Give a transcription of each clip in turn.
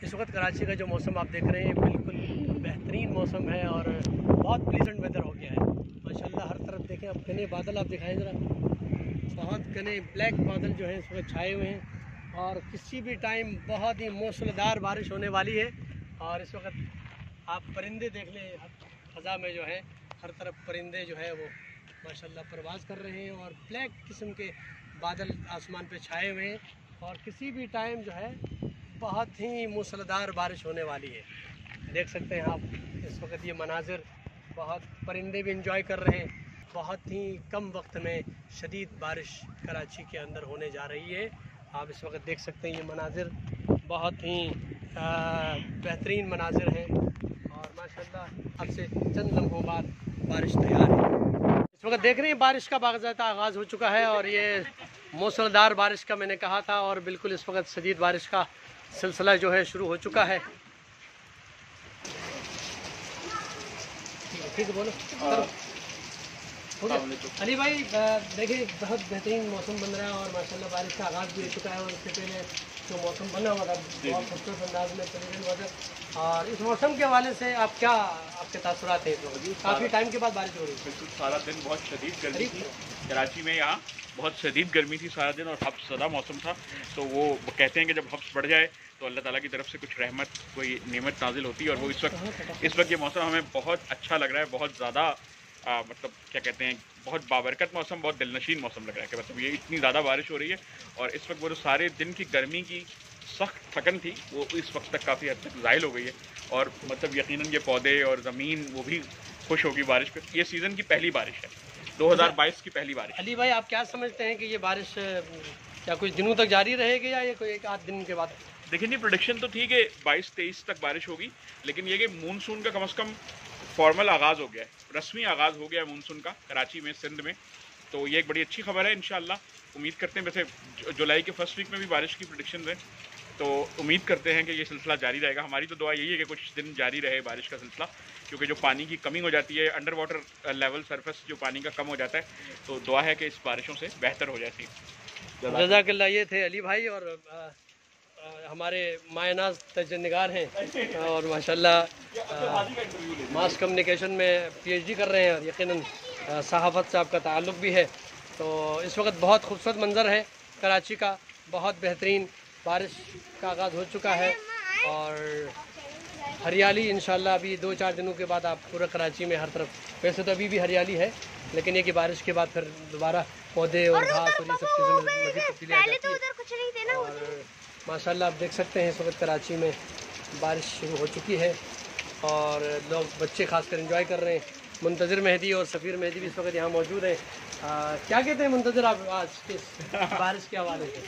इस वक्त कराची का जो मौसम आप देख रहे हैं बिल्कुल बेहतरीन मौसम है और बहुत प्लीजेंट वेदर हो गया है माशाल्लाह। हर तरफ देखें, अब घने बादल आप दिखाएं ज़रा, बहुत घने ब्लैक बादल जो हैं इस वक्त छाए हुए हैं और किसी भी टाइम बहुत ही मूसलाधार बारिश होने वाली है। और इस वक्त आप परिंदे देख लें, फ़ज़ा में जो है हर तरफ परिंदे जो है वो माशाल्लाह परवाज़ कर रहे हैं और ब्लैक किस्म के बादल आसमान पे छाए हुए हैं और किसी भी टाइम जो है बहुत ही मूसलाधार बारिश होने वाली है। देख सकते हैं आप इस वक्त ये मनाजिर, बहुत परिंदे भी इंजॉय कर रहे हैं। बहुत ही कम वक्त में शदीद बारिश कराची के अंदर होने जा रही है। आप इस वक्त देख सकते हैं ये मनाजिर बहुत ही बेहतरीन मनाजिर हैं और माशाल्लाह अब से चंद लम्हों बाद बारिश तैयार है। इस वक्त देख रहे हैं बारिश का बाकायदा आगाज़ हो चुका है और ये मूसलाधार बारिश का मैंने कहा था और बिल्कुल इस वक्त शदीद बारिश का सिलसिला जो है शुरू हो चुका है। ठीक है, बोलो। अली भाई देखिए बहुत बेहतरीन मौसम बन रहा है और माशाल्लाह बारिश का आगाज़ भी हो चुका है और इससे पहले जो मौसम बना हुआ था बहुत खूबसूरत अंदाज में प्लेजेंट वेदर। और इस मौसम के हवाले से आप क्या आपके तासुरात हैं? काफ़ी टाइम के बाद बारिश हो रही है। बिल्कुल, सारा दिन बहुत शदीद गर्मी थी कराची में, यहाँ बहुत शदीद गर्मी थी सारा दिन और हब्स ज़्यादा मौसम था। तो वो कहते हैं कि जब हब्स बढ़ जाए तो अल्लाह ताला की तरफ से कुछ रहमत, कोई नेमत नाजिल होती है और वो इस वक्त ये मौसम हमें बहुत अच्छा लग रहा है। बहुत ज़्यादा मतलब क्या कहते हैं, बहुत बाबरकत मौसम, बहुत दिलनशीन मौसम लग रहा है कि मतलब ये इतनी ज़्यादा बारिश हो रही है और इस वक्त वो जो सारे दिन की गर्मी की सख्त थकन थी वो इस वक्त तक काफ़ी हद तक ज़ाहिल हो गई है और मतलब यकीनन ये पौधे और ज़मीन वो भी खुश होगी बारिश पे। ये सीज़न की पहली बारिश है, 2022 की पहली बारिश। अली भाई आप क्या समझते हैं कि ये बारिश क्या कुछ दिनों तक जारी रहेगी या ये कोई एक आध दिन के बाद? देखिए नहीं, प्रोडिक्शन तो ठीक है 22-23 तक बारिश होगी, लेकिन ये कि मानसून का कम से कम फॉर्मल आगाज़ हो गया है, रस्मी आगाज़ हो गया है मानसून का कराची में, सिंध में। तो ये एक बड़ी अच्छी खबर है। इंशाल्लाह उम्मीद करते हैं, वैसे जुलाई के फर्स्ट वीक में भी बारिश की प्रेडिक्शन है, तो उम्मीद करते हैं कि ये सिलसिला जारी रहेगा। हमारी तो दुआ यही है कि कुछ दिन जारी रहे बारिश का सिलसिला, क्योंकि जो पानी की कमी हो जाती है, अंडर वाटर लेवल सरफेस जो पानी का कम हो जाता है, तो दुआ है कि इस बारिशों से बेहतर हो जाती है। जज़ाकल्लाह। ये थे अली भाई और हमारे मायनाज तजनिगार हैं और माशाल्लाह मास कम्युनिकेशन में PhD कर रहे हैं और यकीनन सहाफ़त से आपका ताल्लुक़ भी है। तो इस वक्त बहुत खूबसूरत मंज़र है कराची का, बहुत बेहतरीन बारिश का आगाज़ हो चुका है और हरियाली इंशाल्लाह अभी 2-4 दिनों के बाद आप पूरा कराची में हर तरफ, वैसे तो अभी भी हरियाली है लेकिन ये कि बारिश के बाद फिर दोबारा पौधे और घास और ये सब चीज़ें मज़ीद तब्दीली आ जाती है। और माशाल्लाह आप देख सकते हैं इस वक्त कराची में बारिश शुरू हो चुकी है और लोग, बच्चे खासकर एंजॉय कर रहे हैं। मुंतज़िर मेहदी और सफ़ीर मेहदी भी इस वक्त यहाँ मौजूद हैं। क्या कहते हैं मुंतज़िर आप आज किस बारिश के हवाले से?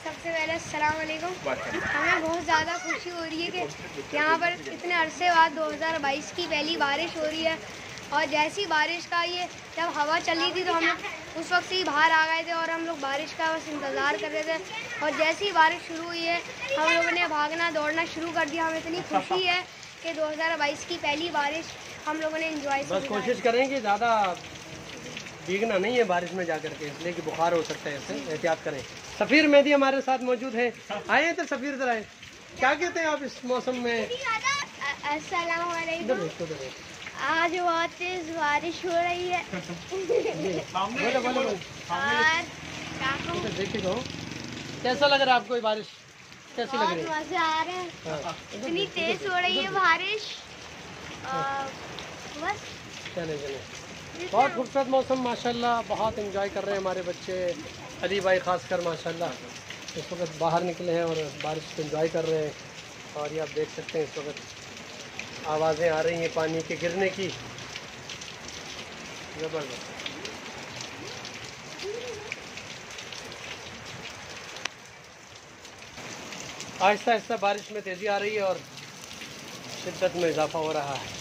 सबसे पहले अस्सलाम वालेकुम। हमें बहुत ज़्यादा खुशी हो रही है कि यहाँ पर इतने अरसे बाद 2022 की पहली बारिश हो रही है और जैसी बारिश का ये जब हवा चली थी तो हम लोग उस वक्त से ही बाहर आ गए थे और हम लोग बारिश का बस इंतज़ार कर रहे थे और जैसी ही बारिश शुरू हुई है हम लोगों ने भागना दौड़ना शुरू कर दिया। हमें इतनी खुशी है कि 2022 की पहली बारिश हम लोगों ने एंजॉय की। बस कोशिश करें कि ज़्यादा भीगना नहीं है बारिश में जाकर के, इसलिए कि बुखार हो सकता है, इससे एहतियात करें। सफ़ीर मेहदी हमारे साथ मौजूद है, आए हैं तो सफ़ीर इधर आए। क्या कहते हैं आप इस मौसम में? अस्सलाम वालेकुम। आज बहुत तेज बारिश हो रही है और देखिए तो कैसा लग रहा है आपको ये बारिश? कैसी लग रही है? मजे आ रहे हैं, इतनी तेज हो रही है बारिश। बस चले बहुत खूबसूरत मौसम माशाल्लाह, बहुत एंजॉय कर रहे हैं हमारे बच्चे। अली भाई खासकर माशाल्लाह इस वक्त बाहर निकले हैं और बारिश को एंजॉय कर रहे हैं और ये आप देख सकते हैं इस वक्त आवाज़ें आ रही हैं पानी के गिरने की, ज़बरदस्त। आहिस्ता आहिस्ता बारिश में तेज़ी आ रही है और शिद्दत में इजाफा हो रहा है।